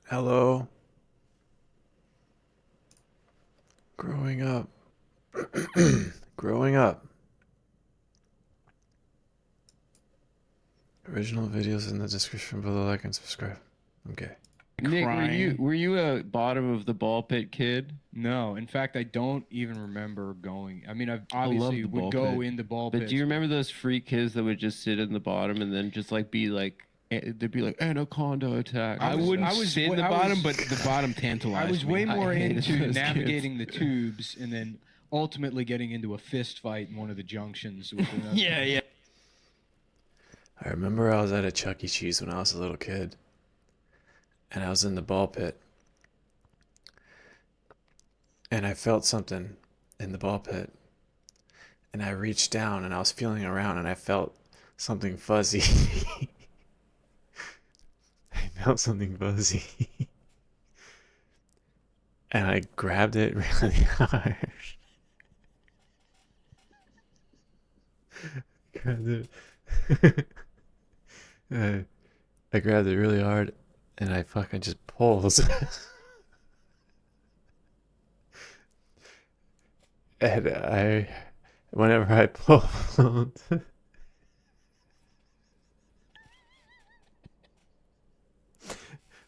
Hello. Growing up. Growing up. Original videos in the description below. Like and subscribe. Okay. Nick, Crying. were you a bottom of the ball pit kid? No, in fact, I don't even remember going. I mean, I love obviously the would ball go pit. in the ball But pits. do you remember those freak kids that would just sit in the bottom and then just like be like, they'd be like anaconda attack? I wouldn't I was- sit in the I bottom, was- but the bottom tantalized I was me. way more hated into those navigating kids. the tubes and then ultimately getting into a fist fight in one of the junctions. With another. Yeah. I remember I was at a Chuck E. Cheese when I was a little kid. And I was in the ball pit. And I felt something in the ball pit. And I reached down and I was feeling around and I felt something fuzzy. I felt something fuzzy. And I grabbed it really hard. Grabbed it. I grabbed it really hard and I fucking just pulled. And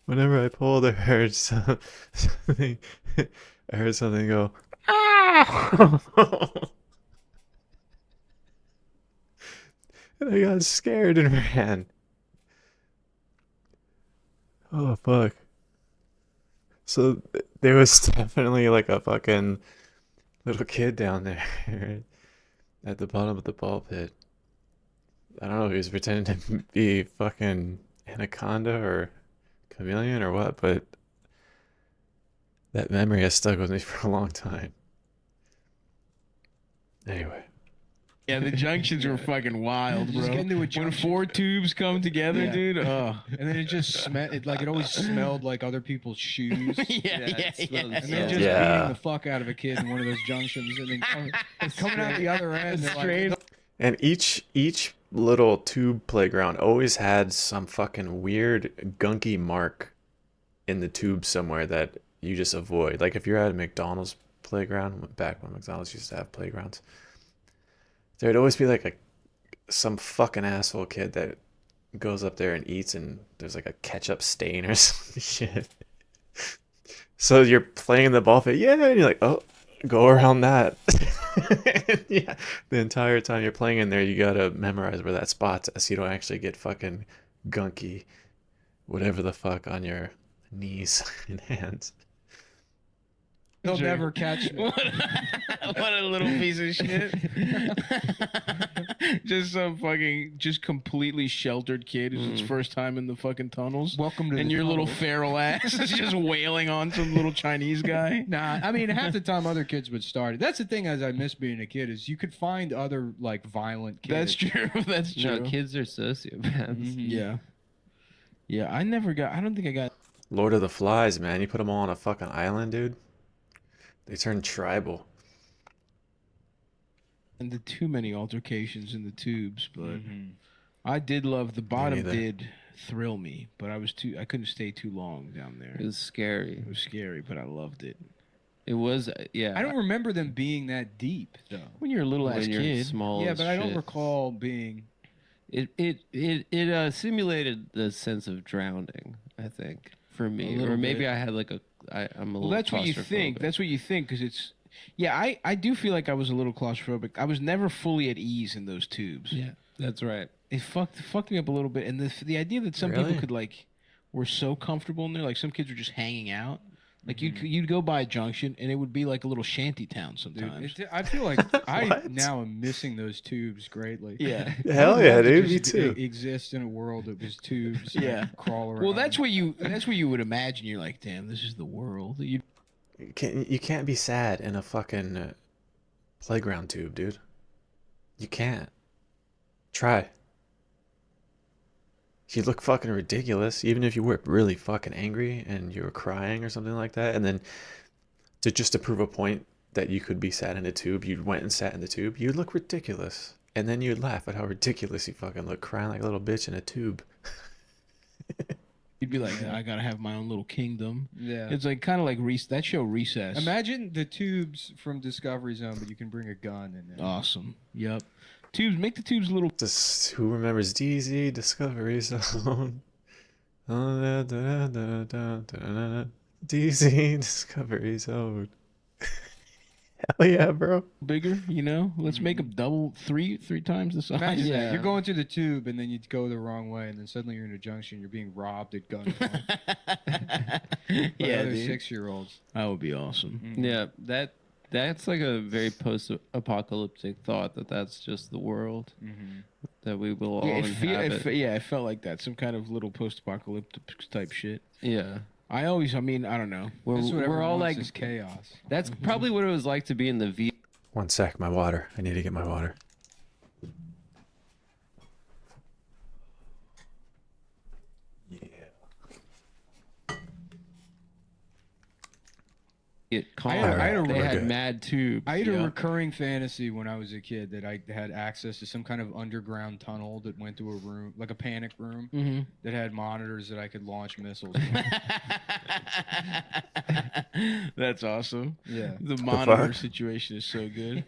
whenever I pulled, I heard something. I heard something go. Ah! And I got scared and ran. Oh fuck! So there was definitely like a fucking little kid down there at the bottom of the ball pit. I don't know if he was pretending to be fucking anaconda or chameleon or what, but that memory has stuck with me for a long time. Anyway. Yeah, the junctions were fucking wild, Just bro. get into a When junction. 4 tubes come together, Yeah. dude. Oh. And then it just smelled. It always smelled like other people's shoes. yeah. And then so just Yeah. beating the fuck out of a kid in one of those junctions, and then coming out the other end. They're Straight. like, And each little tube playground always had some fucking weird gunky mark in the tube somewhere that you just avoid. Like if you're at a McDonald's playground, back when McDonald's used to have playgrounds, there'd always be like some fucking asshole kid that goes up there and eats and there's like a ketchup stain or some shit. So you're playing the ball fit, yeah, and you're like, oh, go around that. Yeah, the entire time you're playing in there, you gotta memorize where that spot's at so you don't actually get fucking gunky, whatever the fuck, on your knees and hands. they'll never catch me. What a little piece of shit. Just some fucking, just completely sheltered kid who's its first time in the fucking tunnels. Welcome to And the your little tunnel. feral ass is just wailing on some little Chinese guy. Nah, I mean half the time other kids would start it. That's the thing, as I miss being a kid, is you could find other like violent kids. That's true. That's true. No, kids are sociopaths. Mhm. Yeah. Yeah, I don't think I got. Lord of the Flies, man, you put them all on a fucking island, dude. They turn tribal. And the too many altercations in the tubes, but Mhm. I did love the bottom. neither. Did thrill me, but I couldn't stay too long down there. It was scary. It was scary, but I loved it. It was, yeah. I don't remember them being that deep though. When you're a little ass when you're kid, small. Yeah, as but I don't shit. recall being. It simulated the sense of drowning. I think for A me, little or maybe bit. I had like I'm a well, little. that's what you think. claustrophobic. That's what you think, because it's. Yeah, I do feel like I was a little claustrophobic. I was never fully at ease in those tubes. Yeah, that's right. It fucked me up a little bit, and the idea that some people Really? could like were so comfortable in there, like some kids were just hanging out. Like you'd go by a junction and it would be like a little shanty town Dude, sometimes. I feel like I What? now am missing those tubes greatly. Yeah. Hell I would yeah, love to dude, me just too. Exist in a world that was tubes. Yeah. And crawl around. Well, that's what you would imagine. You're like, damn, this is the world. You can't be sad in a fucking playground tube, dude. You can't. Try. You look fucking ridiculous, even if you were really fucking angry and you were crying or something like that. And then to prove a point that you could be sad in a tube, you went and sat in the tube. You'd look ridiculous, and then you'd laugh at how ridiculous you fucking look, crying like a little bitch in a tube. You'd be like, I gotta have my own little kingdom. Yeah. It's like kind of like that show Recess. Imagine the tubes from Discovery Zone, but you can bring a gun in there. Awesome. Yep. Tubes. Make the tubes a little. Just who remembers DZ Discovery Zone? DZ Discovery Zone. Hell yeah, bro. Bigger, you know. Let's make them double, three times the size. Imagine Yeah. that. You're going through the tube, and then you go the wrong way, and then suddenly you're in a junction. You're being robbed at gunpoint by Yeah, other dude. 6-year-olds. That would be awesome. Yeah, that's like a very post-apocalyptic thought that's just the world that we will all Yeah, inhabit. it felt like that. Some kind of little post-apocalyptic type shit. Yeah, I mean, I don't know. That's what we're everyone all wants like is chaos. that's probably what it was like to be in the V. 1 sec, my water. I need to get my water. I had a They we're had good. mad tubes. I had a yeah. recurring fantasy when I was a kid that I had access to some kind of underground tunnel that went to a room, like a panic room, Mm-hmm. that had monitors that I could launch missiles. That's awesome. Yeah. The monitor fuck? situation is so good.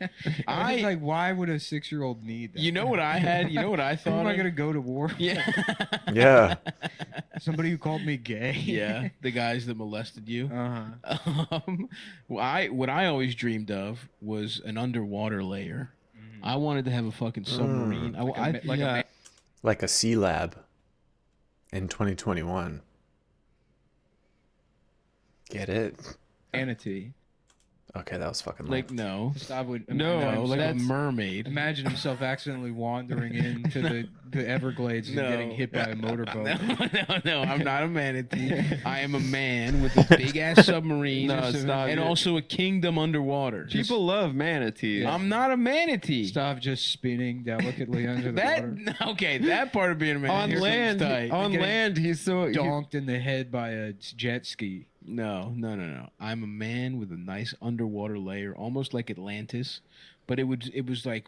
I was like, why would a 6-year-old need that? You know what I had? You know what I Who thought? am I of? going to go to war? Yeah. Yeah. Somebody who called me gay? Yeah. The guys that molested you. Uh-huh. What I always dreamed of was an underwater layer. I wanted to have a fucking submarine. Like a sea lab in 2021. Get it? Manatee. Okay, that was fucking like lame. no, Stav would no, like a that's- mermaid. imagine himself accidentally wandering into the Everglades and No. getting hit by a motorboat. No, I'm not a manatee. I am a man with a big ass submarine No, stop and it. also a kingdom underwater. People love manatees. I'm not a manatee. Stav just spinning delicately under the water. Okay, that part of being a On manatee land, seems tight. on Getting land, he's so Donked in the head by a jet ski. No. I'm a man with a nice underwater layer, almost like Atlantis, but it was like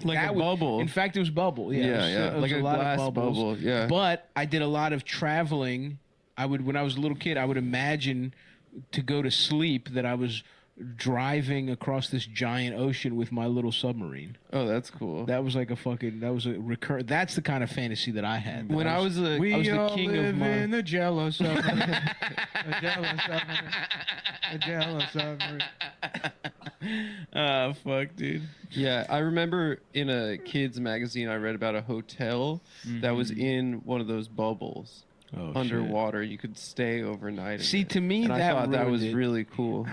Like a bubble. In fact, it was bubble. Yeah, it was like a lot glass of bubbles. bubble. Yeah, But I did a lot of traveling. When I was a little kid, I would imagine to go to sleep that I was driving across this giant ocean with my little submarine. oh, that's cool. That was like that's the kind of fantasy that I had. When I was a, We I was the all king of live my- in the jello submarine. a jello submarine. A jello submarine. Fuck, dude. yeah, I remember in a kids magazine I read about a hotel that was in one of those bubbles Oh, underwater. You could stay overnight. in See, it. to me, and I that thought that ruined was it. really cool.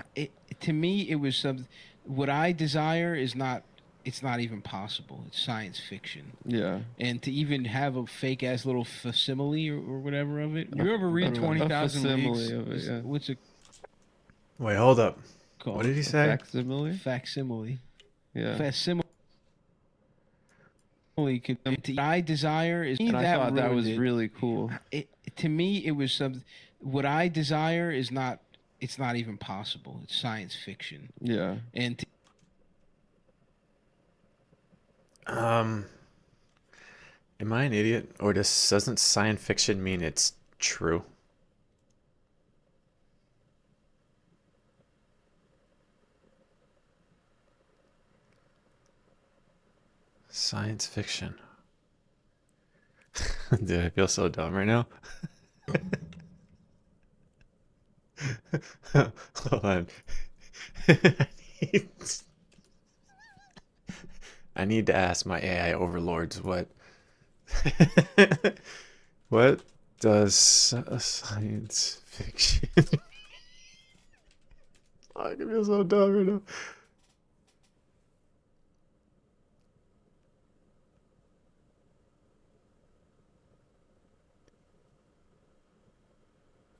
To me, it was something. What I desire is not. It's not even possible. It's science fiction, Yeah, and to even have a fake ass little facsimile or whatever of it. You ever read A 20,000 facsimile Leagues? of it, yeah. What's it Wait, hold up. called? What did he say? Facsimile. Facsimile. Yeah, Facsimile. I desire is. and I thought that ruined was it. really cool. To me, it was something. What I desire is not. It's not even possible. It's science fiction, Yeah, and to Am I an idiot? Or doesn't science fiction mean it's true? Science fiction. Dude, I feel so dumb right now. Hold on. I need to ask my AI overlords what does science fiction I can feel so dumb right now.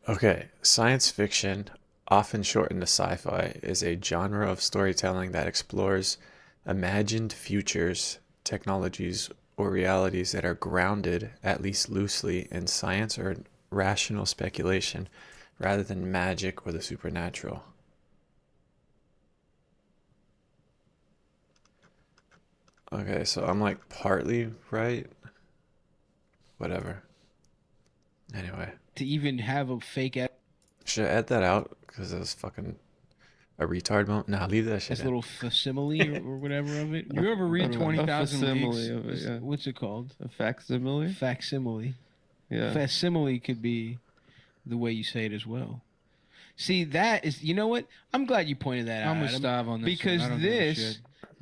Okay, science fiction, often shortened to sci-fi, is a genre of storytelling that explores imagined futures, technologies, or realities that are grounded, at least loosely, in science or rational speculation, rather than magic or the supernatural. Okay, so I'm like partly right. Whatever. Anyway. to even have a fake ass Should I add that out? Because it was fucking a retard moment. Nah, leave that shit in. little facsimile or whatever of it. You ever read A 20,000 facsimile Leagues? of it, yeah. What's it called? A facsimile? Facsimile. Yeah. Facsimile could be the way you say it as well. See, that is, you know what? I'm glad you pointed that out. I'm with Adam, Stav on this because one. I don't give a shit.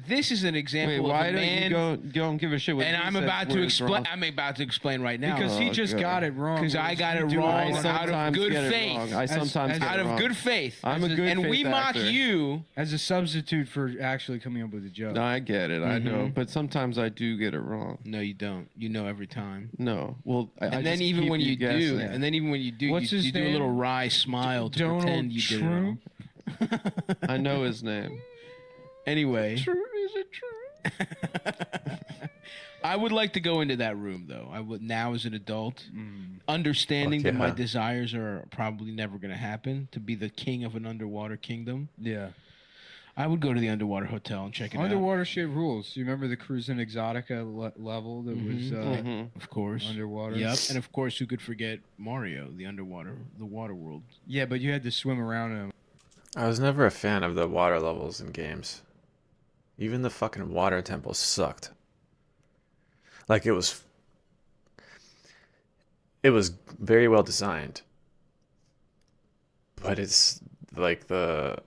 this is an example Wait, of why a don't man. you don't give a shit what And he I'm said about when to it's explain. wrong? I'm about to explain right now. Because he just God. got it wrong. Because I got it You do wrong I out of sometimes good get it faith. wrong. I sometimes get out it of wrong. good faith. I'm a good and we faith mock actor. you. As a substitute for actually coming up with a joke. No, I get it. I know, Mhm. but sometimes I do get it wrong. No, you don't. You know every time. No, well, I And then just even keep when you do, guessing. and then even when you do, What's you his do a name? little wry smile to Donald pretend you did it Trump? wrong. I know his name. Anyway, True, is it true? I would like to go into that room though. I would now as an adult, understanding Fuck that my yeah. desires are probably never going to happen to be the king of an underwater kingdom. Yeah. I would go to the underwater hotel and check it out. Underwater shit rules. You remember the Cruising Exotica level that was Mhm. Of course. underwater? Yep. And of course, who could forget Mario, the underwater, the water world? Yeah, but you had to swim around in them. I was never a fan of the water levels in games. Even the fucking water temple sucked. Like it was very well designed. But it's like the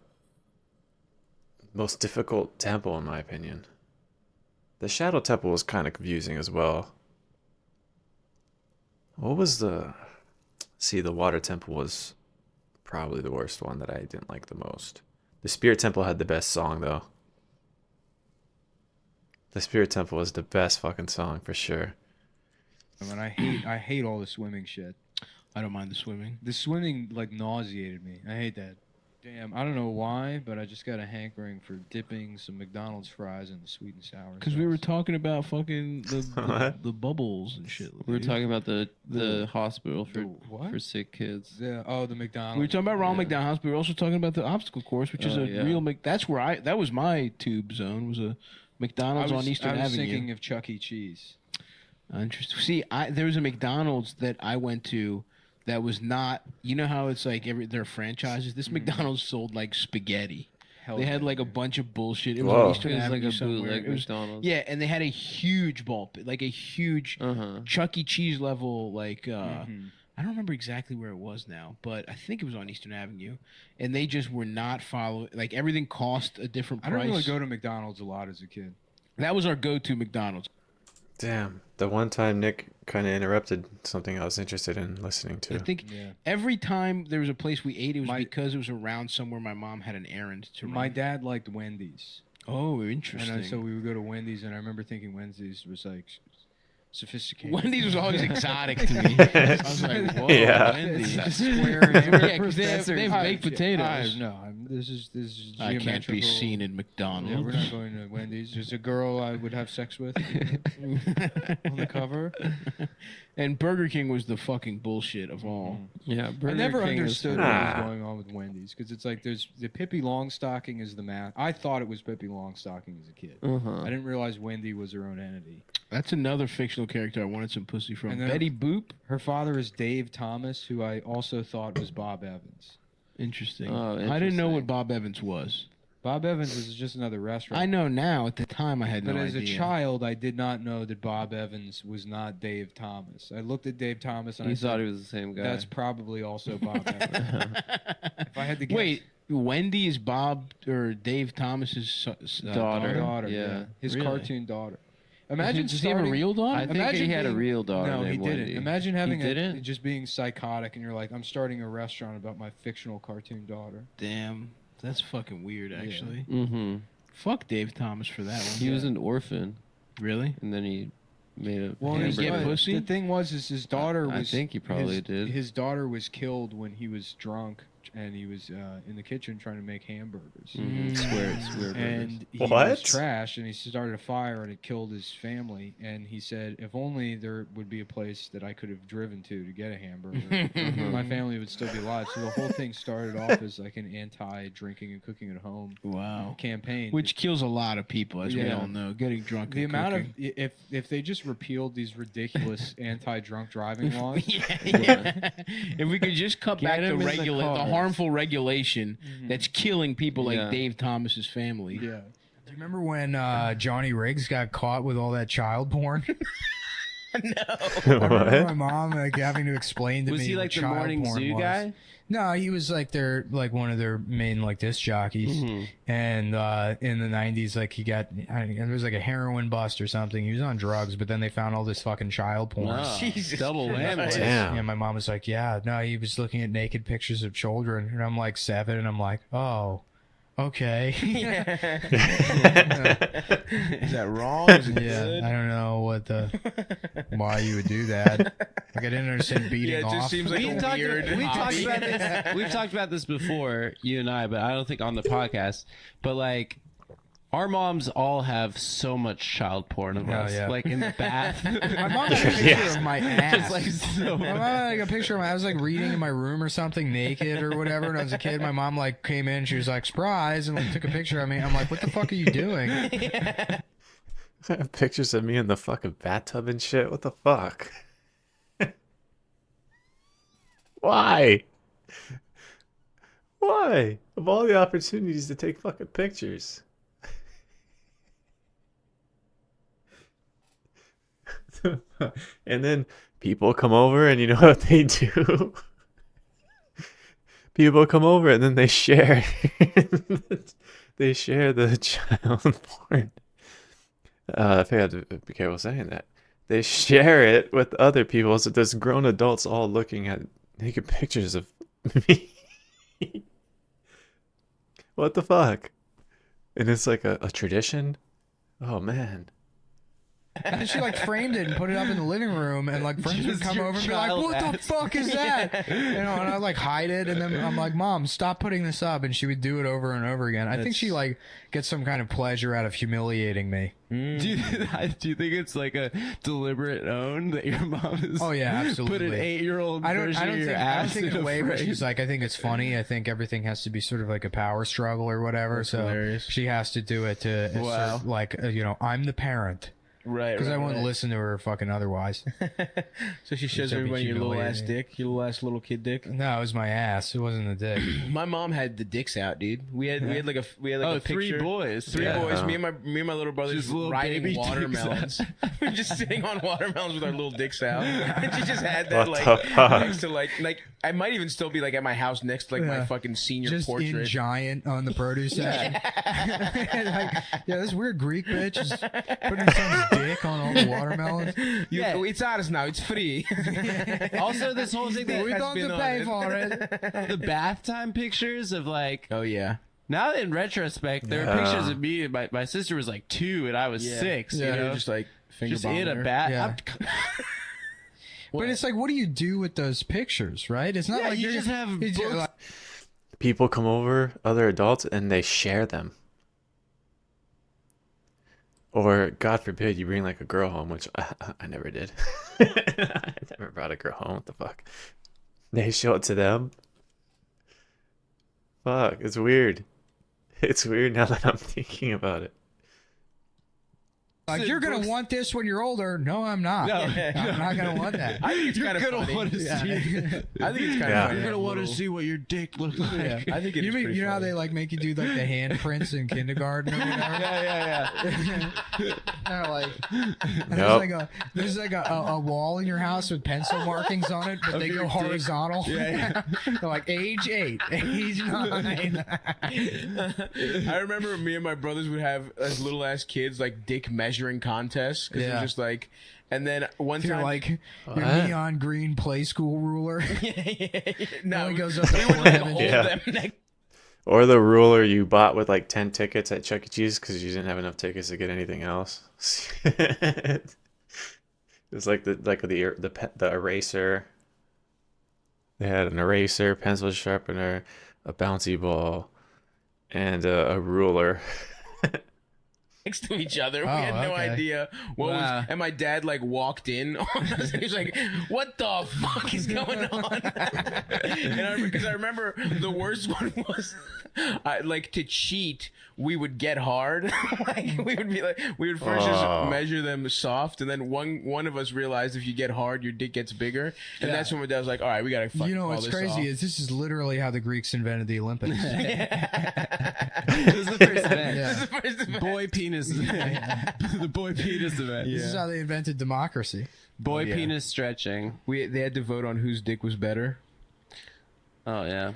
most difficult temple in my opinion. The Shadow Temple was kind of confusing as well. What was the Water Temple was probably the worst one that I didn't like the most. The Spirit Temple had the best song though. The Spirit Temple was the best fucking song for sure. I mean, I hate all the swimming shit. I don't mind the swimming. The swimming like nauseated me. I hate that. Damn, I don't know why, but I just got a hankering for dipping some McDonald's fries in the sweet and sour. Because we were sauce. talking about fucking the What? bubbles and shit. We were dude. talking about the hospital for The what? for sick kids. Yeah. Oh, the McDonald's. We were talking about Ronald Yeah. McDonald's. We were also talking about the obstacle course, which is Oh, a yeah. real. That's where that was my tube zone. Was a McDonald's on Eastern I was Avenue. thinking of Chuck E. Cheese. Interesting. See, there was a McDonald's that I went to that was not. You know how it's like their franchises. This McDonald's sold like spaghetti. Hell They had yeah. like a bunch of bullshit. It was Whoa. on Eastern It was like Avenue a somewhere. bootleg It was- McDonald's. Yeah, and they had a huge ball pit, like a huge Uh-huh. Chuck E. Cheese level, like Mhm. I don't remember exactly where it was now, but I think it was on Eastern Avenue, and they just were not following. Like everything cost a different I price. don't really go to McDonald's a lot as a kid. That was our go-to McDonald's. Damn. The one time Nick kind of interrupted something I was interested in listening to. I think Yeah. every time there was a place we ate, it was My- because it was around somewhere my mom had an errand to run. My dad liked Wendy's. Oh, interesting. And so we would go to Wendy's, and I remember thinking Wendy's was like sophisticated. Wendy's was always exotic to me. I was like, whoa, Yeah. Wendy's. It's a square hamburger. Yeah, 'cause they have baked potatoes. This is I can't be geometrical. seen in Yeah, McDonald's. we're not going to Wendy's. There's a girl I would have sex with on the cover. And Burger King was the fucking bullshit of all. Yeah, I Burger never King is understood fun. what Ah. was going on with Wendy's because it's like there's the Pippi Longstocking is the math. I thought it was Pippi Longstocking as a kid. Uh-huh. I didn't realize Wendy was her own entity. That's another fictional character I wanted some pussy from. And then- Betty Boop. Her father is Dave Thomas, who I also thought was Bob Evans. Interesting. Oh, I didn't know what interesting. Bob Evans was. Bob Evans is just another restaurant. I know now. At the time, I had But no as idea. a child, I did not know that Bob Evans was not Dave Thomas. I looked at Dave Thomas and You I thought said, he was the same guy. that's probably also Bob Evans. If I had to guess. Wait, Wendy is Bob or Dave Thomas's Daughter. Daughter, Yeah. His Really? cartoon daughter. Imagine Does he have a starting- real daughter? I think Imagine he had a being- real daughter. No, he named didn't. Wendy. Imagine having He didn't? just being psychotic and you're like, I'm starting a restaurant about my fictional cartoon daughter. Damn, that's fucking weird. Actually, Mm-hmm. fuck Dave Thomas for that one. He was an orphan, Really? and then he made a. Well, Did he his- get hamburger. pussy? The thing was, is his daughter I was. think he probably his, did. His daughter was killed when he was drunk and he was in the kitchen trying to make hamburgers. Square burgers. And he What? was trashed, and he started a fire, and it killed his family. And he said, if only there would be a place that I could have driven to get a hamburger, my family would still be alive. So the whole thing started off as like an anti-drinking and cooking at home campaign, which kills a lot of people, as we all know. Getting drunk. The and amount cooking. of if they just repealed these ridiculous anti-drunk driving laws, if we could just cut back the harmful regulation that's killing people like Dave Thomas's family. Yeah. Do you remember when Johnny Riggs got caught with all that child porn? No. I remember my mom like having to explain to me. Was he like the child morning porn zoo was. guy? No, he was like one of their main like disc jockeys. And in the 90s, like he got there was like a heroin bust or something. He was on drugs, but then they found all this fucking child porn. Wow. Double whammy. Damn. Yeah, my mom was like, yeah, no, he was looking at naked pictures of children, and I'm like 7, and I'm like, oh. Okay. Is that wrong? Is it good? I don't know why you would do that. Like I didn't understand beating it just off. seems like We've talked about this before, you and I, but I don't think on the podcast. But like, our moms all have so much child porn of us, like in the bath. My mom had a picture of my ass. Just like so My mom had like a picture of I was like reading in my room or something naked or whatever, and I was a kid. My mom like came in, she was like surprise, and like took a picture of me. I'm like, what the fuck are you doing? Pictures of me in the fucking bathtub and shit. What the fuck? Why? Why? Of all the opportunities to take fucking pictures. And then people come over, and you know what they do? People come over, and then they share. They share the child porn. I think I have to be careful saying that. They share it with other people, so there's grown adults all looking at naked pictures of me. What the fuck? And it's like a tradition? Oh, man. And then she like framed it and put it up in the living room, and like friends would come over and be like, what the fuck is that? You know, and I'd like hide it, and then I'm like, Mom, stop putting this up, and she would do it over and over again. I think she like gets some kind of pleasure out of humiliating me. Do you think it's like a deliberate own that your mom is? Oh yeah, absolutely. Put an 8-year-old I don't version of your think ass in it a away, but frame? she's like, I think it's funny. I think everything has to be sort of like a power struggle or whatever. That's so hilarious. she has to do it to assert, like you know, I'm the parent. Right. Because I wouldn't listen to her fucking otherwise. So she shows That'd be everybody your little ass humiliating. dick, your little ass little kid dick. No, it was my ass. It wasn't the dick. My mom had the dicks out, dude. We had like a Oh, a three picture. boys. Three Yeah. boys. Me and my little brother Just just little riding baby dicks watermelons. We were just sitting on watermelons with our little dicks out. And she just had that What like the fuck? next to like I might even still be like at my house next to like my Yeah. fucking senior Just in portrait. giant on the produce section. This weird Greek bitch is putting someone's dick on all the watermelons. It's ours now. It's free. Also, this whole thing that We has don't been pay on for it. the bath time pictures of like. Oh yeah. Now in retrospect, there are pictures of me. And my sister was like 2, and I was 6. Yeah, You know, just like finger just in a bombing her. bath. Yeah. But it's like, what do you do with those pictures, right? It's not Yeah, like you you're just have it's books. like- People come over, other adults, and they share them. Or, God forbid, you bring like a girl home, which I never did. I never brought a girl home. What the fuck? They show it to them. Fuck, it's weird. It's weird now that I'm thinking about it. Like, you're going to want this when you're older. No, I'm not. No. I'm not going to want that. I think it's You're kind of gonna funny. want to see. I think it's kind Yeah. of funny. You're gonna want to see what your dick looks like. Yeah, I think it's pretty You know how funny. they like make you do like the handprints in kindergarten or whatever? Yeah. They're like, Yep. there's like a wall in your house with pencil markings on it, but they go horizontal. They're like age 8, age 9. I remember me and my brothers would have as little ass kids like dick measuring contests because it Yeah. was just like, and then one You're time like your What? neon green play school ruler. no, Only goes up to we would 4 like hold Yeah. them next. Or the ruler you bought with like 10 tickets at Chuck E. Cheese because you didn't have enough tickets to get anything else. It's like the eraser. They had an eraser, pencil sharpener, a bouncy ball, and a ruler. Next to each other. We Oh, had no okay. idea what Wow. was. And my dad like walked in on us, and he was like, "What the fuck is going on?" And because I remember the worst one was, like to cheat, we would get hard. Like we would first just measure them soft, and then one of us realized if you get hard, your dick gets bigger, and that's when my dad was like, "All right, we gotta fucking You know call what's this crazy off." is this is literally how the Greeks invented the Olympics. This is the first event. Yeah. That's the first event. Boy penis event. The boy penis event. This is how they invented democracy. Boy yeah. penis stretching. They had to vote on whose dick was better. Oh yeah.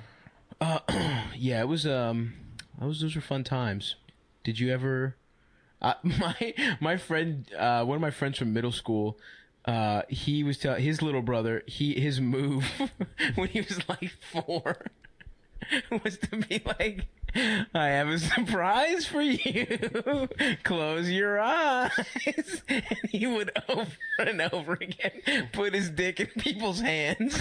Yeah, it was those were fun times. Did you ever my friend one of my friends from middle school, he was telling his little brother, his move when he was like 4 was to be like, "I have a surprise for you. Close your eyes." And he would over and over again put his dick in people's hands.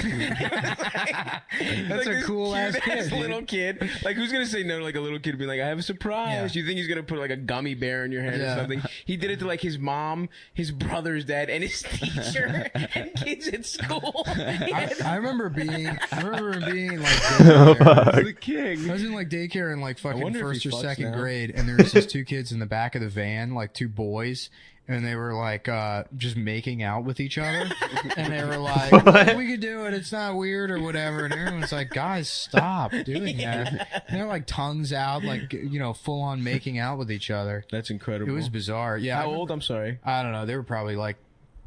That's a cool ass kid, dude. Little kid. Like, who's gonna say no to like a little kid being like, "I have a surprise"? Yeah. Do you think he's gonna put like a gummy bear in your hand Yeah. or something? He did it to like his mom, his brother's dad, and his teacher, and kids at school. I remember being like Oh, daycare. fuck. The king. I was in like daycare in like fucking wonder if first he or fucks second now. grade, and there was just 2 kids in the back of the van, like 2 boys, and they were like just making out with each other, and they were like, What? "We could do it. It's not weird or whatever." And everyone's like, "Guys, stop doing that." And they're like tongues out, like full on making out with each other. That's incredible. It was bizarre. Yeah. How old? I'm sorry. I don't know. They were probably like,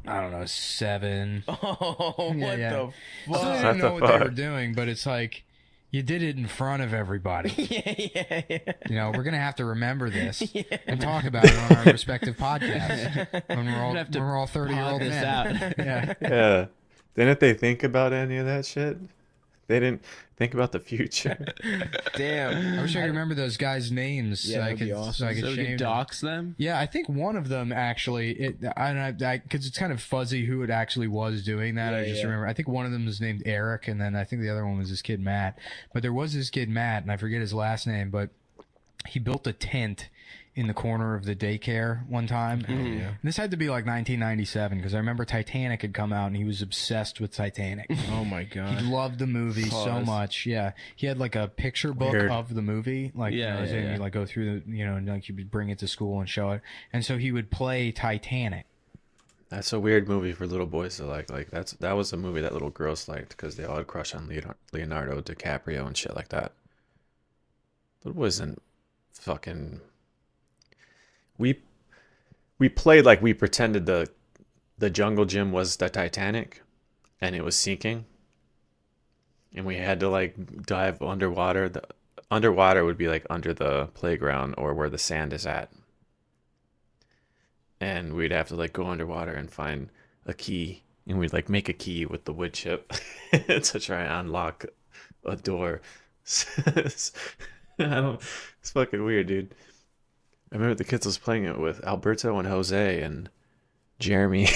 I don't know, 7. Oh, Yeah, what yeah. the I still fuck? didn't What know the what they were fuck? doing, but it's like you did it in front of everybody. Yeah. We're gonna have to remember this and talk about it on our respective podcasts when we're all 30-year-old Pod this men. out. Yeah. Yeah. Didn't they think about any of that shit? They didn't think about the future. Damn. I wish I could remember those guys' names Yeah, so I that'd be could awesome. so I could So we shame can them. dox them. Yeah, I think one of them actually. Because it's kind of fuzzy who it actually was doing that. I Yeah, just yeah. remember. I think one of them was named Eric, and then I think the other one was this kid Matt. But there was this kid Matt, and I forget his last name, but he built a tent in the corner of the daycare one time. And this had to be like 1997 because I remember Titanic had come out, and he was obsessed with Titanic. Oh my He god. loved the movie so Pause. much. Yeah, he had like a picture book Weird. of the movie. Like, Yeah, so yeah. you like go through the, and like you would bring it to school and show it. And so he would play Titanic. That's a weird movie for little boys to like. Like that was a movie that little girls liked because they all had crush on Leonardo DiCaprio and shit like that. Little boys didn't fucking. We played like we pretended the jungle gym was the Titanic, and it was sinking. And we had to like dive underwater. The underwater would be like under the playground or where the sand is at. And we'd have to like go underwater and find a key, and we'd like make a key with the wood chip to try and unlock a door. It's fucking weird, dude. I remember the kids I was playing it with, Alberto and Jose and Jeremy.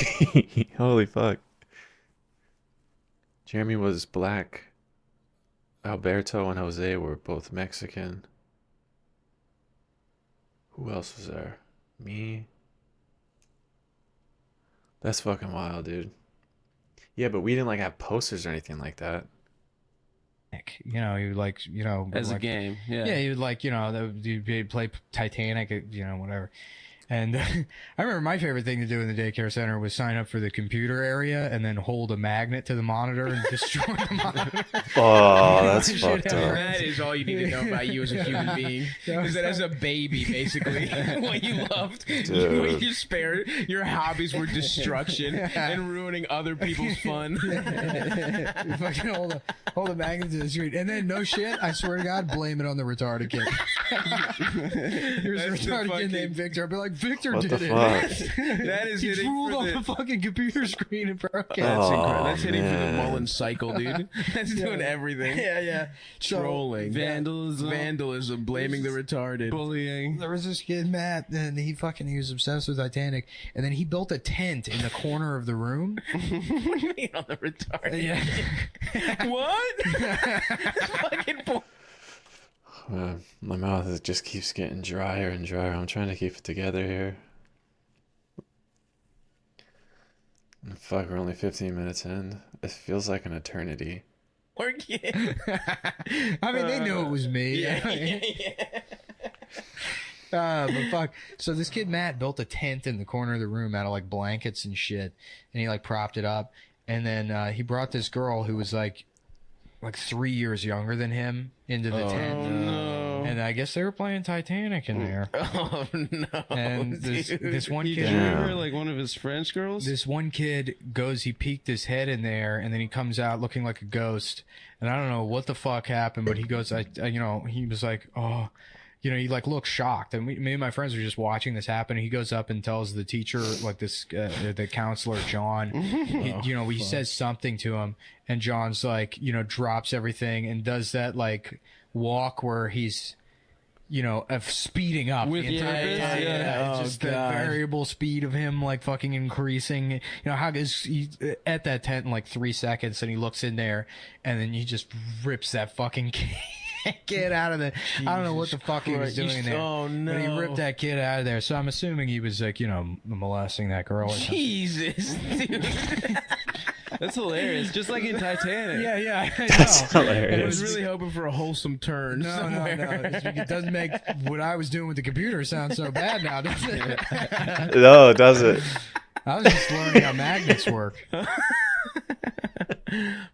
Holy fuck. Jeremy was black. Alberto and Jose were both Mexican. Who else was there? Me. That's fucking wild, dude. Yeah, but we didn't like have posters or anything like that. You like, As a like, game. Yeah. Yeah, you'd like, you'd play Titanic, whatever. And I remember my favorite thing to do in the daycare center was sign up for the computer area and then hold a magnet to the monitor and destroy the monitor. Oh, that's Shit fucked ever. up. That is all you need to know about you as a human being. Is that as a baby, basically, what you loved, Dude. you spared, your hobbies were destruction and ruining other people's fun. You fucking hold a magnet to the screen. And then, no shit, I swear to God, blame it on the retarded kid. There's a That's the retarded fucking- kid named Victor. I'd be like, Victor What did the it. fuck? That is He hitting drooled for on the. the fucking computer screen and broke it. That's Oh, incredible. That's hitting for the man. Mullen cycle, dude. That's doing everything. Yeah. Trolling, vandalism, blaming the retarded. Bullying. There was this kid, Matt, and he was obsessed with Titanic, and then he built a tent in the corner of the room. On the retarded. Yeah. What? Fucking My mouth just keeps getting drier and drier. I'm trying to keep it together here. Fuck, we're only 15 minutes in. It feels like an eternity. poor kid. I mean, they knew it was me. Yeah. But fuck. So this kid Matt built a tent in the corner of the room out of like blankets and shit, and he like propped it up, and then he brought this girl who was like 3 years younger than him into the tent. no. And I guess they were playing Titanic in there. Oh no! And this one He kid, drew her like one of his French girls. this one kid goes, he peeked his head in there, and then he comes out looking like a ghost. And I don't know what the fuck happened, but he goes, he was like, oh, he like looked shocked. And me and my friends were just watching this happen. And he goes up and tells the teacher, like the counselor, John, he says something to him, and John's like, drops everything and does that like walk where he's, speeding up With the entire purpose, time. yeah. It's Oh, just the God. variable speed of him like fucking increasing. How is he at that tent in like 3 seconds, and he looks in there, and then he just rips that fucking kid out of the. I don't know what the fuck he was doing there. Oh no! But he ripped that kid out of there. So I'm assuming he was like, molesting that girl or something. Jesus, dude. That's hilarious. Just like in Titanic. Yeah, I know. That's I hilarious. was really hoping for a wholesome turn. No. It doesn't make what I was doing with the computer sound so bad now, does it? No, does it? I was just learning how magnets work.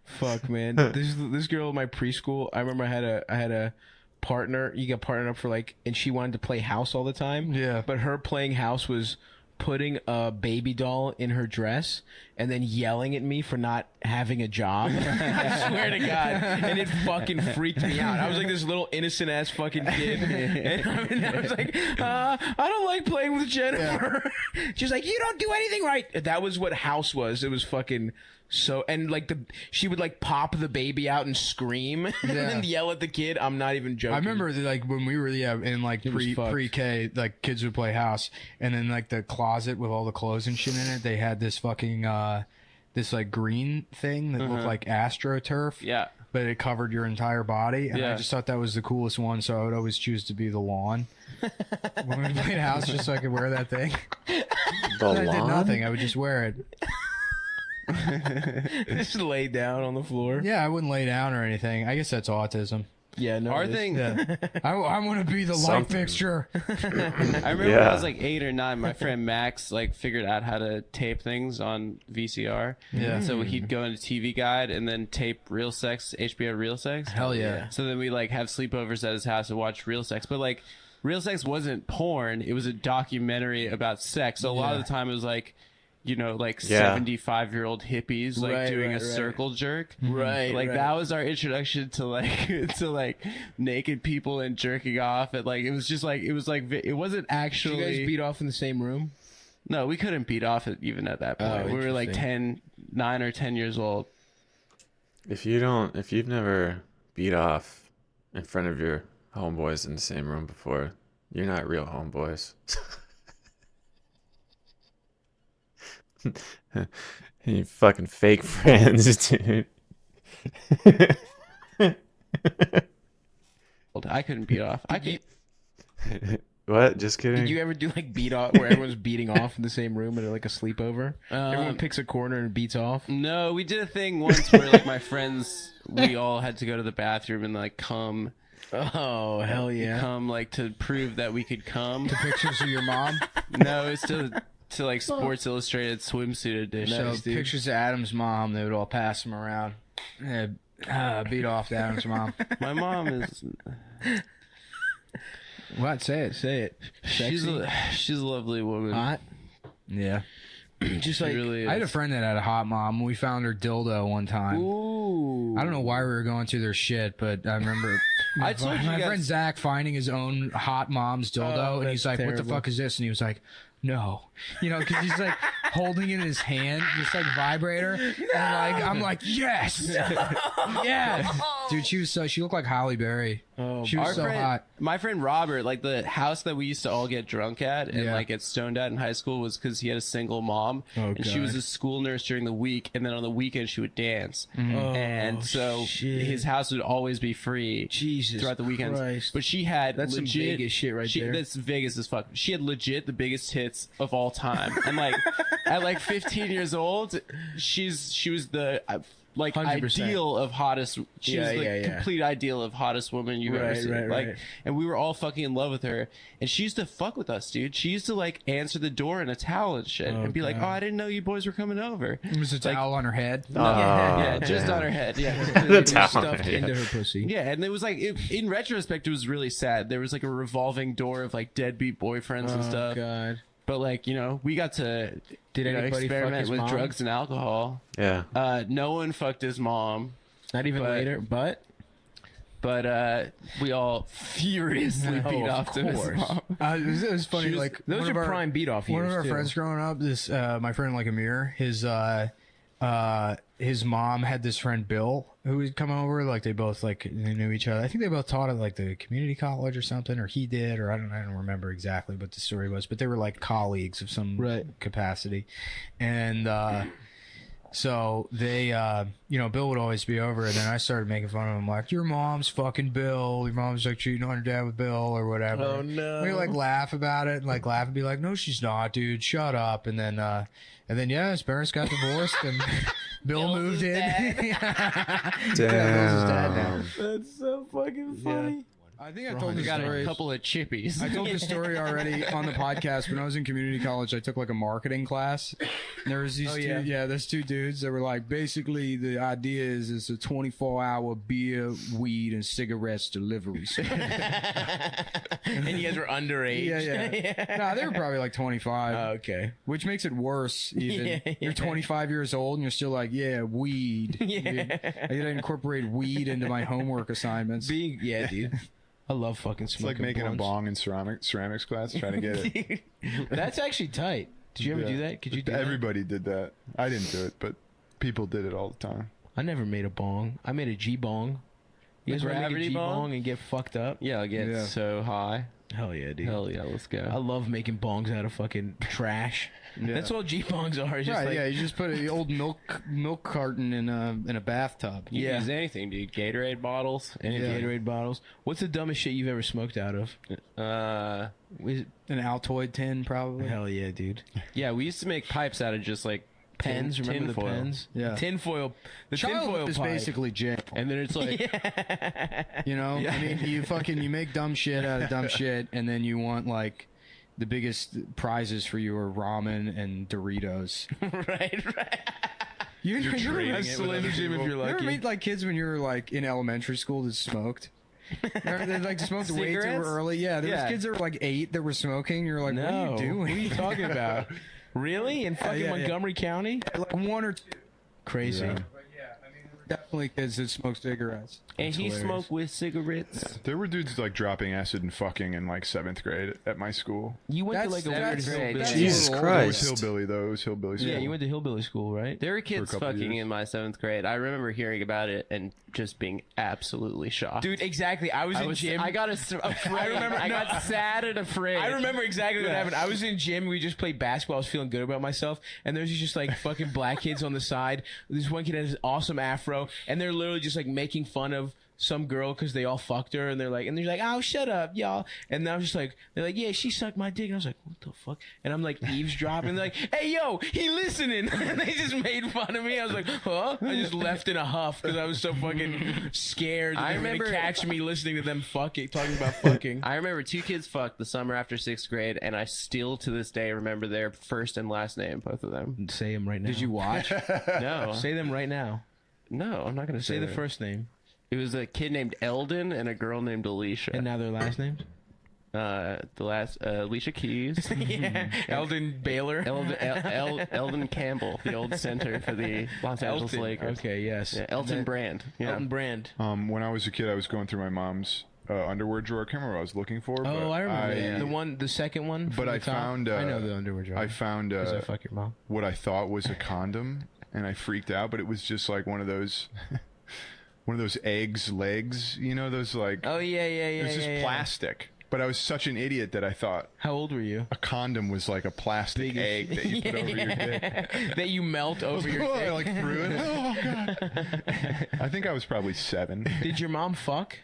Fuck, man. This girl in my preschool. I remember I had a partner. You got partnered up for and she wanted to play house all the time. Yeah. But her playing house was putting a baby doll in her dress and then yelling at me for not having a job. I swear to God. And it fucking freaked me out. I was like this little innocent ass fucking kid. And I was like, I don't like playing with Jennifer. Yeah. She was like, you don't do anything right. That was what house was. It was fucking so, and she would pop the baby out and scream and then yell at the kid. I'm not even joking. I remember when we were in pre-K, kids would play house, and then the closet with all the clothes and shit in it, they had this fucking this green thing that looked like AstroTurf. Yeah. But it covered your entire body, and I just thought that was the coolest one, so I would always choose to be the lawn. When we played house, just so I could wear that thing. The I did lawn? nothing. I would just wear it. Just lay down on the floor. Yeah, I wouldn't lay down or anything. I guess that's autism. Yeah, no. Our thing. Yeah. I want to be the light Something. fixture. I remember when I was 8 or 9, my friend Max figured out how to tape things on VCR. Yeah. So he'd go into TV Guide and then tape Real Sex, HBO Real Sex. Hell yeah. So then we have sleepovers at his house and watch Real Sex. But Real Sex wasn't porn. It was a documentary about sex. So a lot of the time it was 75-year-old hippies doing a circle jerk. Right. That was our introduction to to naked people and jerking off. And it was just it wasn't actually. Did you guys beat off in the same room? No, we couldn't beat off even at that point. We were 9 or 10 years old. If you've never beat off in front of your homeboys in the same room before, you're not real homeboys. You fucking fake friends, dude. I couldn't beat off. I could. What? Just kidding. Did you ever do beat off where everyone's beating off in the same room at a sleepover? Everyone picks a corner and beats off. No, we did a thing once where my friends, we all had to go to the bathroom and come. Oh hell yeah! Come to prove that we could come. The pictures of your mom. No, it's to Sports Illustrated swimsuit edition. So pictures of Adam's mom, they would all pass them around. Beat off to Adam's mom. My mom is. What? Say it. She's a lovely woman. Hot. Yeah. Just She really is. I had a friend that had a hot mom. We found her dildo one time. Ooh. I don't know why we were going through their shit, but I remember I told you my guys- friend Zach finding his own hot mom's dildo, Oh, and he's like, that's "What the terrible. fuck is this?" And he was like, "No," because he's like, holding it in his hand, just like vibrator. And like I'm like, yes, yes, dude. She looked like Halle Berry. Oh, She was so hot. My friend Robert, like the house that we used to all get drunk at and Yeah. like get stoned at in high school was because he had a single mom, and she was a school nurse during the week, and then on the weekend she would dance, and so shit. his house would always be free Jesus throughout the weekends. Christ. But she had That's some legit Vegas shit right there. That's Vegas as fuck. She had legit the biggest hits of all time, and like at like 15 years old, she was the. Like 100%. ideal of hottest. She was the complete ideal of hottest woman you've ever seen. Like, and we were all fucking in love with her. And she used to fuck with us, dude. She used to like answer the door in a towel and shit, and be like, "Oh, I didn't know you boys were coming over." It was a towel on her head. Yeah, just on her head. Yeah, The towel. stuffed into her pussy. yeah, and it was like, in retrospect, it was really sad. There was like a revolving door of like deadbeat boyfriends and stuff. God. But like, you know, we got to Anybody fuck experiment his with mom? drugs and alcohol. Yeah. No one fucked his mom. Not even later, but we all furiously beat off to his course. mom. It was funny. Like those one are of our- prime beat off years. One of our too. friends growing up, this my friend like Amir, his mom had this friend Bill who would come over. Like they both like they knew each other. I think they both taught at like the community college or something, or he did, or I don't remember exactly what the story was. But they were like colleagues of some capacity, and so they Bill would always be over, and then I started making fun of him like, your mom's fucking Bill, your mom's like cheating on her dad with Bill or whatever. Oh, no. We like laugh about it and like laugh and be like, no she's not, dude, shut up. And then yeah, his parents got divorced and Bill moved in. Yeah, Bill's his dad now. That's so fucking funny. I think I told the Got a story. couple of chippies. I told the story already on the podcast. When I was in community college, I took like a marketing class. And there was these there's two dudes that were like, basically the idea is it's a 24-hour beer, weed, and cigarettes delivery service. And you guys were underage. Yeah. Nah, they were probably like 25. Oh, okay. Which makes it worse, even. You're 25 years old and you're still like, weed. I gotta incorporate weed into my homework assignments. Dude. I love fucking It's smoking like making blunts. a bong in ceramics class, trying to get it. That's actually tight. Did you ever do that? Could you do that? Everybody did that. I didn't do it, but people did it all the time. I never made a bong. I made a G-bong. You guys want to make a gravity G-bong bong? and get fucked up? Yeah, I'll get so high. Hell yeah, dude. Hell yeah, let's I go. love making bongs out of fucking trash. That's all G-bongs are. It's just Right, like, you just put an old milk carton in a bathtub. You can use anything, dude. Gatorade bottles. Anything. Gatorade bottles. What's the dumbest shit you've ever smoked out of? An Altoid tin, probably. Hell yeah, dude. Yeah, we used to make pipes out of just like Pens, remember the tinfoil. pens? Yeah. Tinfoil. The Childhood tinfoil is pipe. basically jail. And then it's like, You know, I mean, you make dumb shit out of dumb shit, and then you want like the biggest prizes for you are ramen and Doritos. right. You trading ever it with other Jim if people. you're You ever lucky. meet like kids when you were like in elementary school that smoked? They like smoked way too Cigarettes? early. Yeah, there Yeah. was kids that were like 8 that were smoking. You're like, No. what are you doing? What are you talking about? Really? In fucking yeah. Montgomery County? Like one or two. Crazy. Yeah. But yeah, I mean, there were definitely kids that smoked cigarettes. and he hilarious. smoked with cigarettes. There were dudes like dropping acid and fucking in like 7th grade at my school. You went to like a weird that's- hillbilly. that's Jesus a little It was Christ. hillbilly though. It was hillbilly school. Yeah, you went to hillbilly school, right? There were kids couple fucking years. in my 7th grade. I remember hearing about it and just being absolutely shocked. Dude, exactly. I was in gym. I got afraid. I remember- I no. got sad and afraid. I remember exactly what happened. I was in gym. We just played basketball. I was feeling good about myself. And there's just like fucking black kids on the side. This one kid has this awesome afro. And they're literally just like making fun of some girl because they all fucked her. And they're like, oh, shut up, y'all. And I was just like, they're like, yeah, she sucked my dick. And I was like, what the fuck? And I'm like eavesdropping. And they're like, hey, yo, he listening. And they just made fun of me. I was like, huh? I just left in a huff because I was so fucking scared. That I they were remember- gonna catch me listening to them fucking talking about fucking. I remember 2 kids fucked the summer after 6th grade, and I still to this day remember their first and last name, both of them. Say them right now. Did you watch? No, Say them right now. no, I'm not gonna Say the that. first name. It was a kid named Eldon and a girl named Alicia. And now their last names? The last Alicia Keys, Yeah. Eldon Baylor. Eldon Campbell, the old center for the Los Angeles Elton. Lakers. Okay, yes. Yeah, Elton Brand. Yeah. Elton Brand. When I was a kid, I was going through my mom's underwear drawer. I can't remember what I was looking for. Oh, but I remember the second one. But I found. I know the underwear drawer. I found. Does that fuck your mom? What I thought was a condom, and I freaked out. But it was just like one of those. One of those eggs legs, you know, those like. Oh yeah. It was just plastic. But I was such an idiot that I thought. How old were you? A condom was like a plastic egg that you put over your dick. That you melt over your dick. I like threw it. Oh god. I think I was probably 7. Did your mom fuck?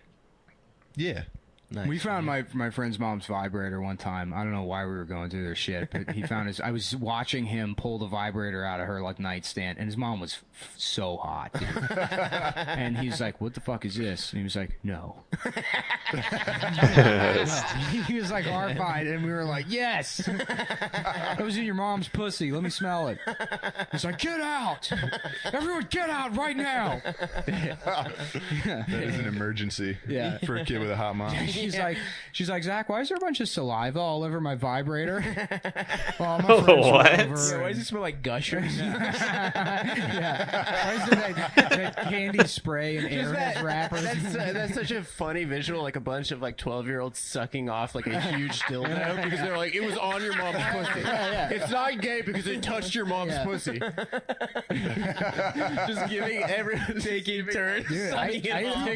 Yeah. Nice. We found my friend's mom's vibrator one time. I don't know why we were going through their shit, but he found his. I was watching him pull the vibrator out of her like nightstand, and his mom was so hot. Dude. And he's like, "What the fuck is this?" And he was like, "No." He was like horrified, and we were like, "Yes, that was in your mom's pussy. Let me smell it." He's like, "Get out! Everyone, get out right now!" That is an emergency. Yeah. For a kid with a hot mom. She's like, "Zach, why is there a bunch of saliva all over my vibrator?" Well, my friends were What? over Yeah, why and- does it smell like gushers? yeah. Why is there that candy spray and Airheads wrappers? That's such a funny visual, like a bunch of like 12-year-olds sucking off like a huge dildo because they're like, it was on your mom's pussy. It's not gay because it touched your mom's pussy. Just giving everyone taking turns. Dude, sucking it off.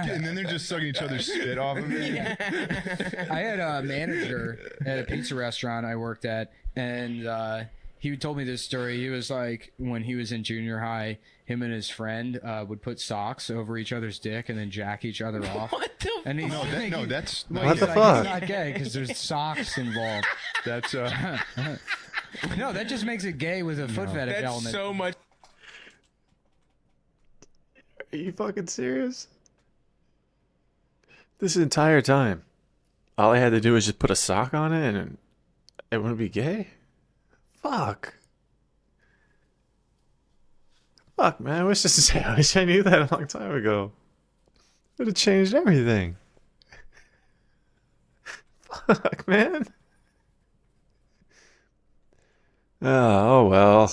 And then they're just sucking each other's spit off of it. I had a manager at a pizza restaurant I worked at, and he told me this story. He was like, when he was in junior high, him and his friend would put socks over each other's dick and then jack each other off. What the And he's That's What the like, fuck? It's not gay because there's socks involved. that's No, that just makes it gay with a foot fetish That's element. so much. Are you fucking serious? This entire time, all I had to do was just put a sock on it and it wouldn't be gay? Fuck. Fuck, man. I wish I knew that a long time ago. It would have changed everything. Fuck, man. Oh well.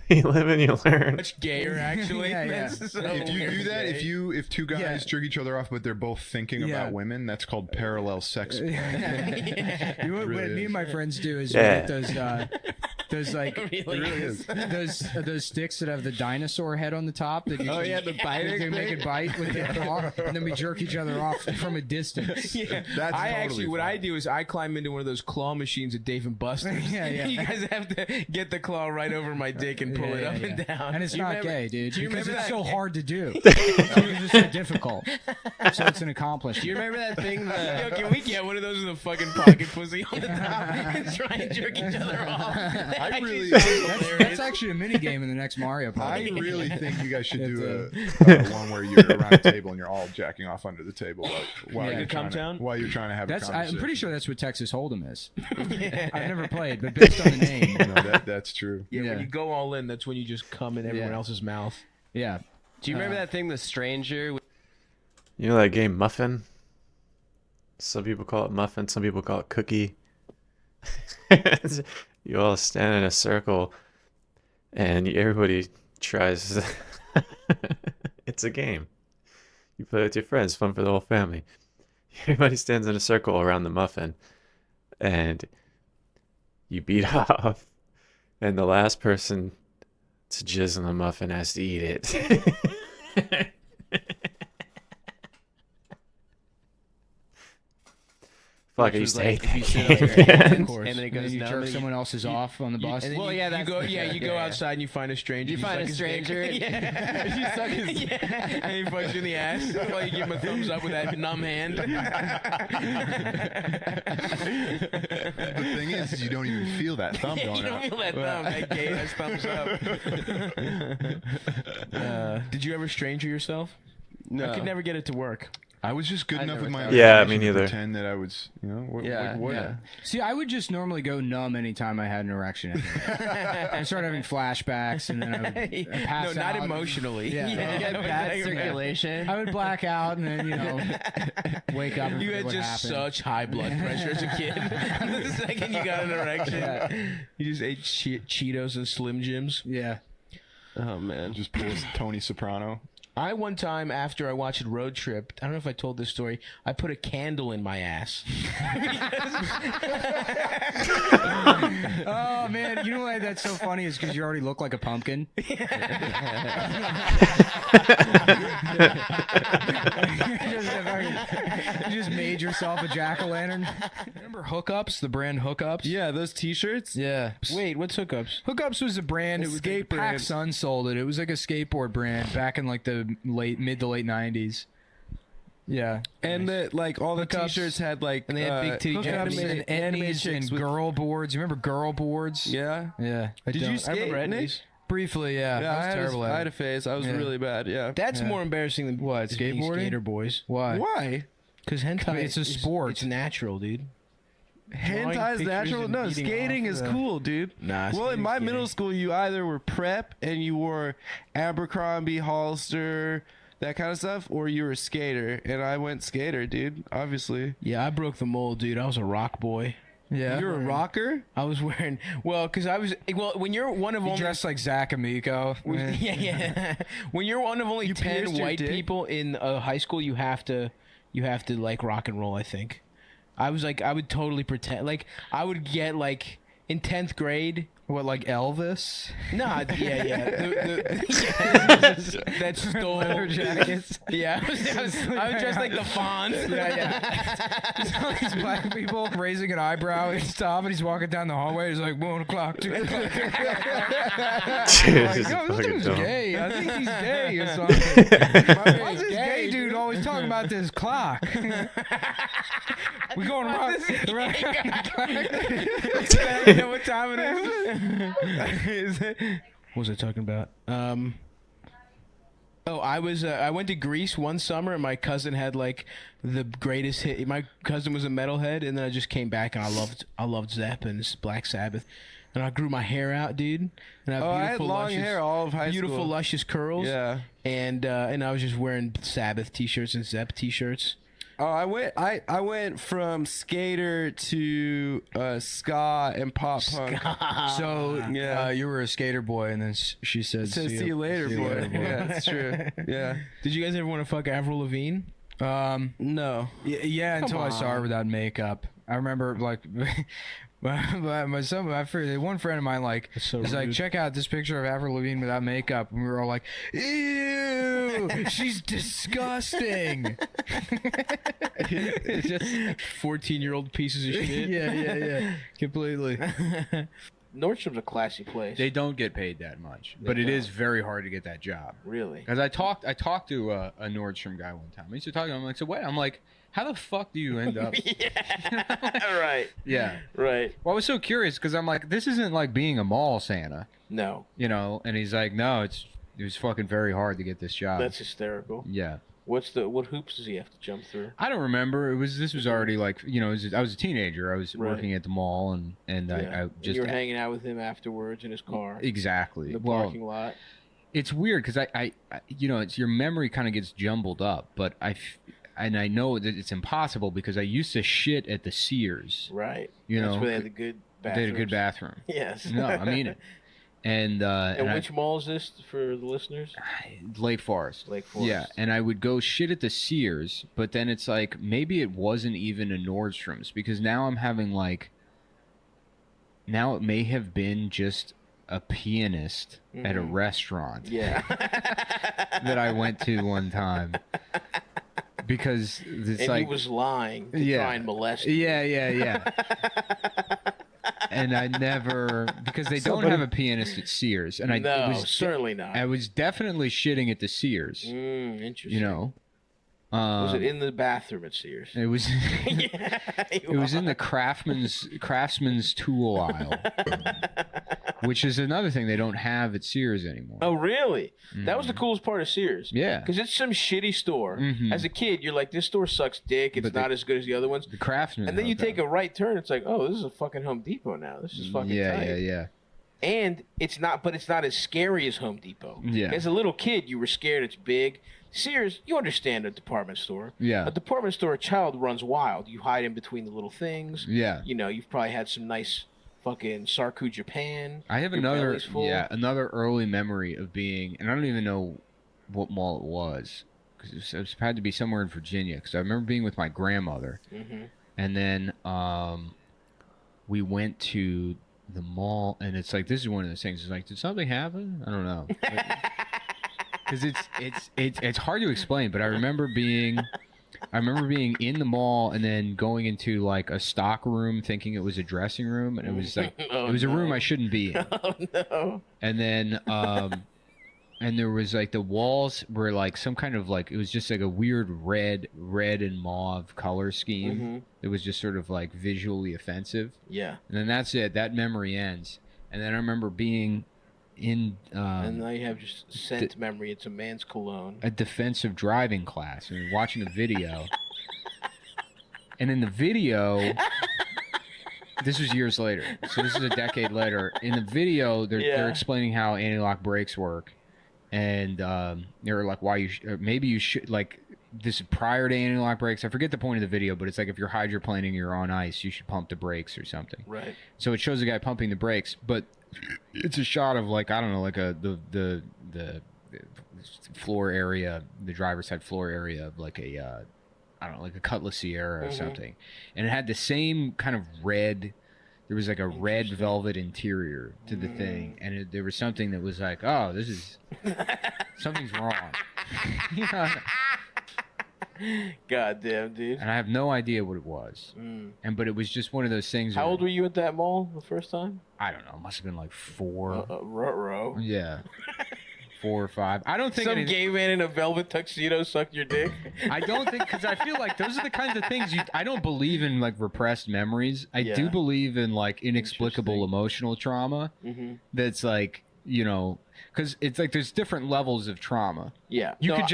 You live and you learn. Much gayer, actually. Yeah. That's so if you do that, weird. if two guys Yeah. jerk each other off, but they're both thinking Yeah. about women, that's called parallel sex. You know what really me is. and my friends do is Yeah. we get those like those sticks that have the dinosaur head on the top. That you Oh, yeah, the biting They make thing. it bite with their claw, and then we jerk each other off from a distance. Yeah. That's I totally actually, what fine. I do is I climb into one of those claw machines at Dave and Buster's. Yeah. You guys have to get the claw right over my dick and pull it up and down. And it's Do you not remember- gay, dude, do you because remember it's that- so hard to do. It's just so difficult. So it's an accomplishment. Do you remember that thing? Yo, can we get one of those with a fucking pocket pussy on the top and try and jerk each other off? I really, That's actually a mini game in the next Mario I Party. really think you guys should It's do one where you're around a table and you're all jacking off under the table while Yeah. you're trying Cumtown? to have That's a conversation. I'm pretty sure that's what Texas Hold'em is. I've never played, but based on the name, No, that's true. Yeah, Yeah. when you go all in, that's when you just come in everyone Yeah. else's mouth. yeah. Do you remember that thing, The Stranger? You know that game Muffin? Some people call it Muffin, some people call it Cookie. You all stand in a circle and everybody tries. It's a game. You play with your friends, fun for the whole family. Everybody stands in a circle around the muffin and you beat off. And the last person to jizz on the muffin has to eat it. Fuck, I used to hate if you that sit on your game, man. hands, Of course. and then it And goes then you numb, jerk and someone else's off on the bus. And then Well, you, yeah, you that's- go, yeah, you go yeah. outside and you find a stranger. You you find suck a his stranger, dick. Yeah. you suck his Yeah. And he fucks you in the ass while you give him a thumbs up with that numb hand. The thing is, you don't even feel that thumb You going don't up. feel that thumb. That gay ass thumbs up. Did you ever stranger yourself? No. I could never get it to work. I was just good I enough never with my thought- Yeah, imagination me to neither. pretend that I was, Yeah, what? yeah. See, I would just normally go numb anytime I had an erection. I started having flashbacks, and then I would pass No, not out. emotionally. Yeah. You get bad circulation. I would black out, and then wake up. And You forget had what just happened. such high blood pressure as a kid. The second you got an erection, you just ate Cheetos and Slim Jims. Yeah. Oh man. Just pulls Tony Soprano. I one time after I watched Road Trip, I don't know if I told this story, I put a candle in my ass. Oh man, you know why that's so funny is because you already look like a pumpkin. You just made yourself a jack-o'-lantern. Remember Hookups, the brand Hookups? Yeah, those T-shirts. Yeah. Wait, what's Hookups? Hookups was a brand. A It was skate brand. PacSun sold it. It was like a skateboard brand back in like the mid to late 90s. Yeah. And like all the Hookups. T-shirts had like And they had big titty Hookups Japanese- and Eddies chicks and with- girl boards. You remember girl boards? Yeah. Yeah. Did you I skate, remember Nick? Eddies. Briefly, yeah. Yeah, I was I terrible had at a it. phase. I was Yeah. really bad. Yeah. That's Yeah. more embarrassing than What, just being skateboarding? skater boys. Why? Why? Because hentai It's a is- sport. It's natural, dude. Drawing Hentai's pictures natural. and No, beating skating off. is cool, dude. Nah, well, in skating's my gay. middle school, you either were prep and you wore Abercrombie, Hollister, that kind of stuff, or you were a skater. And I went skater, dude. Obviously. Yeah, I broke the mold, dude. I was a rock boy. Yeah. You're a rocker. I was wearing because I was when you're one of You only dressed like Zach Amico. yeah. When you're one of only 10 pierced your white dick? people in high school, you have to like rock and roll, I think. I was like I would totally pretend like I would get like in 10th grade. What, like Elvis? Nah, yeah. That stole Leather jackets. Yeah, I was dressed like the Fonz. Yeah. These black people raising an eyebrow at Stav, and he's walking down the hallway. He's like 1 o'clock, 2 o'clock. Dude, Like, this is yo, this fucking dude's dumb. gay. I think he's gay or something. Why's this gay dude always talking about this clock? We going around the clock. I don't know what time it is. What was I talking about? I went to Greece one summer, and my cousin had like the greatest hit. My cousin was a metalhead, and then I just came back, and I loved Zeppelin, Black Sabbath, and I grew my hair out, dude. And Oh, I had beautiful, long luscious- hair all of high beautiful, school. luscious curls. Yeah. And I was just wearing Sabbath t-shirts and Zepp t-shirts. Oh, I went from skater to ska and pop punk. So Yeah. you were a skater boy, and then she said, Says see you later, boy. boy." Yeah, that's true. Yeah. Did you guys ever want to fuck Avril Lavigne? No. Yeah, until I saw her on. without makeup. I remember like one friend of mine like so was like, rude. check out this picture of Avril Lavigne without makeup, and we were all like, ew, she's disgusting. Just 14-year-old pieces of shit. yeah, completely. Nordstrom's a classy place. They don't get paid that much, but it is very hard to get that job. Really? Because I talked to a Nordstrom guy one time. I used to talk to him. I'm like, so wait, I'm like, how the fuck do you end up? Right. Yeah. Right. Well, I was so curious because I'm like, this isn't like being a mall Santa, No, you know? And he's like, no, it was fucking very hard to get this job. that's hysterical. Yeah. What hoops does he have to jump through? I don't remember. This was already like, you know, I was a teenager. I was Right. working at the mall and Yeah. I just you were hanging out with him afterwards in his car, exactly. in the Well, parking lot. it's weird because I you know, it's your memory kind of gets jumbled up, but I know that it's impossible because I used to shit at the Sears. Right. You That's know, where they had the good They bathrooms. had a good bathroom. Yes. No, I mean it. And And I- which mall is this for the listeners? Lake Forest. Lake Forest. Yeah, and I would go shit at the Sears, but then it's like maybe it wasn't even a Nordstrom's because now I'm having like now it may have been just a pianist at a restaurant Yeah. that I went to one time because it's And like he was lying to Yeah. try and molest you. yeah. And I never because they don't have a pianist at Sears, and No, I was certainly not. I was definitely shitting at the Sears. Interesting. You know, Was it in the bathroom at Sears? it was Yeah. it was in the craftsman's tool aisle, which is another thing they don't have at Sears anymore. Oh, really? That was the coolest part of Sears. Yeah. Because it's some shitty store. As a kid, you're like, this store sucks dick. It's But not as good as the other ones. The craftsman. And then you take a right turn. It's like, oh, this is a fucking Home Depot now. This is fucking tight. yeah. And it's not as scary as Home Depot. Yeah. As a little kid, you were scared it's big. Sears, you understand a department store. Yeah. A department store, a child runs wild. You hide in between the little things. Yeah. You know, you've probably had some nice fucking Sarku Japan. I have Your another belly's full. another early memory of being, and I don't even know what mall it was, because it had to be somewhere in Virginia. Because I remember being with my grandmother, and then we went to the mall, and it's like, this is one of those things. It's like, did something happen? I don't know. Because it's hard to explain, but I remember being in the mall and then going into like a stock room thinking it was a dressing room, and it was like it was a room I shouldn't be in. Oh no. And then and there was like the walls were like some kind of like, it was just like a weird red and mauve color scheme. It was just sort of like visually offensive. Yeah. And then that's it. That memory ends. And then I remember being in and now you have just scent memory. It's a man's cologne. A defensive driving class and watching a video. And in the video, this was years later, so this is a decade later. In the video, they're explaining how anti-lock brakes work, and they were like, why maybe you should, like, this is prior to anti-lock brakes. I forget the point of the video, but it's like if you're hydroplaning, you're on ice, you should pump the brakes or something. Right. So it shows a guy pumping the brakes, but it's a shot of like, I don't know, like the floor area, the driver's side floor area of like a I don't know, like a Cutlass Sierra or something, and it had the same kind of red. There was like a red velvet interior to the thing, and there was something that was like, oh, this is something's wrong. You know? God damn, dude. And I have no idea what it was. But it was just one of those things. How old were you at that mall the first time? I don't know. It must have been like 4. Ruh-roh. Yeah. 4 or 5. I don't think some gay man in a velvet tuxedo sucked your dick. I don't think, because I feel like those are the kinds of things I don't believe in, like repressed memories. I do believe in like inexplicable emotional trauma. That's like, you know, because it's like there's different levels of trauma. Yeah, you could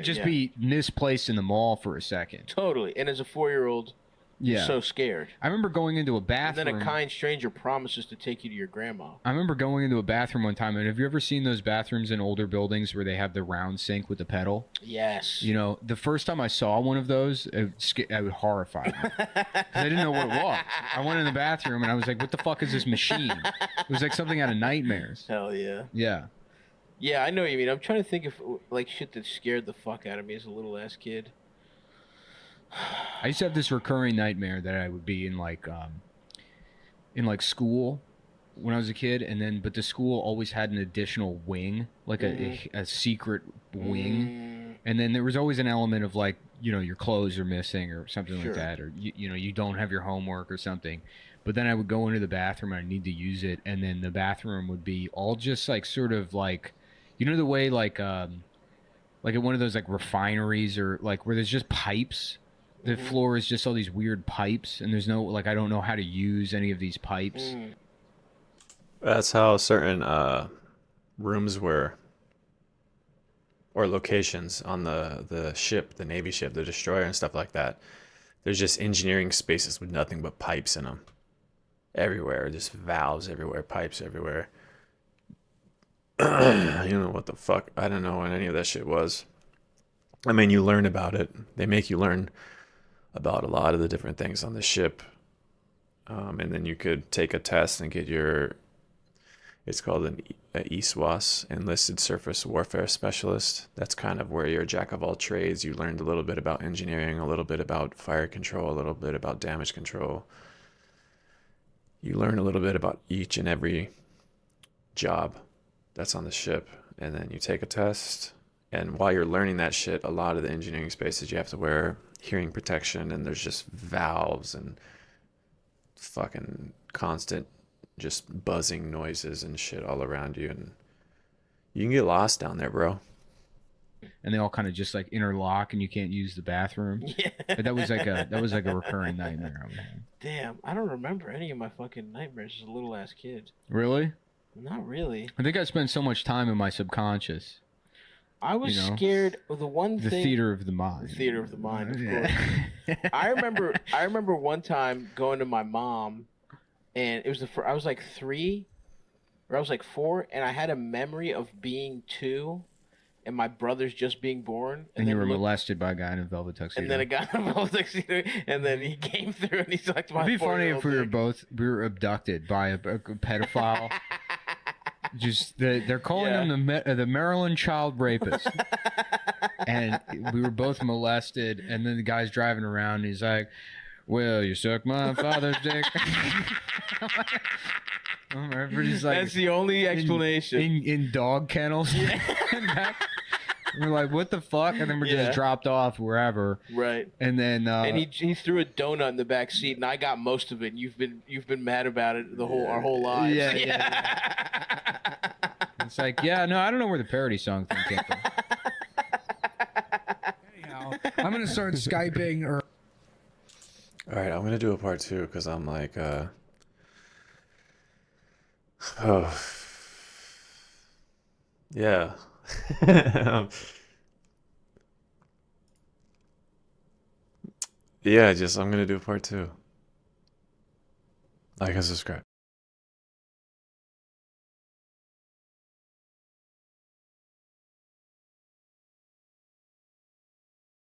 just be misplaced in the mall for a second. Totally, and as a 4-year-old, you're so scared. I remember going into a bathroom. And then a kind stranger promises to take you to your grandma. I remember going into a bathroom one time, and have you ever seen those bathrooms in older buildings where they have the round sink with the pedal? Yes. You know, the first time I saw one of those, it was horrified me. 'Cause I didn't know what it was. I went in the bathroom, and I was like, what the fuck is this machine? It was like something out of Nightmares. Hell yeah. Yeah. Yeah, I know what you mean. I'm trying to think of like shit that scared the fuck out of me as a little ass kid. I used to have this recurring nightmare that I would be in like school when I was a kid, but the school always had an additional wing, like a secret wing, and then there was always an element of like, you know, your clothes are missing or something like that, or you know, you don't have your homework or something. But then I would go into the bathroom and I need to use it, and then the bathroom would be all just like sort of like, you know, the way like at one of those like refineries or like where there's just pipes. The floor is just all these weird pipes, and there's no, like, I don't know how to use any of these pipes. That's how certain rooms were, or locations on the ship, the Navy ship, the destroyer and stuff like that. There's just engineering spaces with nothing but pipes in them. Everywhere, just valves everywhere, pipes everywhere. You know what the fuck? I don't know what any of that shit was. I mean, you learn about it. They make you learn about a lot of the different things on the ship, and then you could take a test and get it's called an ESWAS, Enlisted Surface Warfare Specialist. That's kind of where you're a jack of all trades. You learned a little bit about engineering, a little bit about fire control, a little bit about damage control. You learn a little bit about each and every job that's on the ship, and then you take a test. And while you're learning that shit, a lot of the engineering spaces you have to wear hearing protection, and there's just valves and fucking constant just buzzing noises and shit all around you, and you can get lost down there, bro. And they all kind of just like interlock, and you can't use the bathroom. Yeah. That was like a recurring nightmare. Damn, I don't remember any of my fucking nightmares as a little ass kid. Really? Not really. I think I spent so much time in my subconscious. I was scared of the one thing. The theater of the mind. The theater of the mind, of course. I remember one time going to my mom, and it was I was like 3, or I was like 4, and I had a memory of being 2, and my brother's just being born. And you were molested by a guy in a velvet tuxedo. And then a guy in a velvet tuxedo, and then he came through and he sucked my. It'd be funny if we were abducted by a pedophile. Just they're calling him the Maryland child rapist. And we were both molested, and then the guy's driving around, and he's like, well, you suck my father's dick. Everybody's like, that's the only explanation. In dog kennels. We're like, what the fuck? And then we're just dropped off wherever. Right. And then and he threw a donut in the back seat, and I got most of it. And you've been mad about it our whole lives. Yeah. It's like, no, I don't know where the parody song thing came from. Anyhow, I'm gonna start Skyping or. All right, I'm gonna do a part 2 because I'm like, yeah. Yeah, I'm gonna do a part 2. Like and subscribe.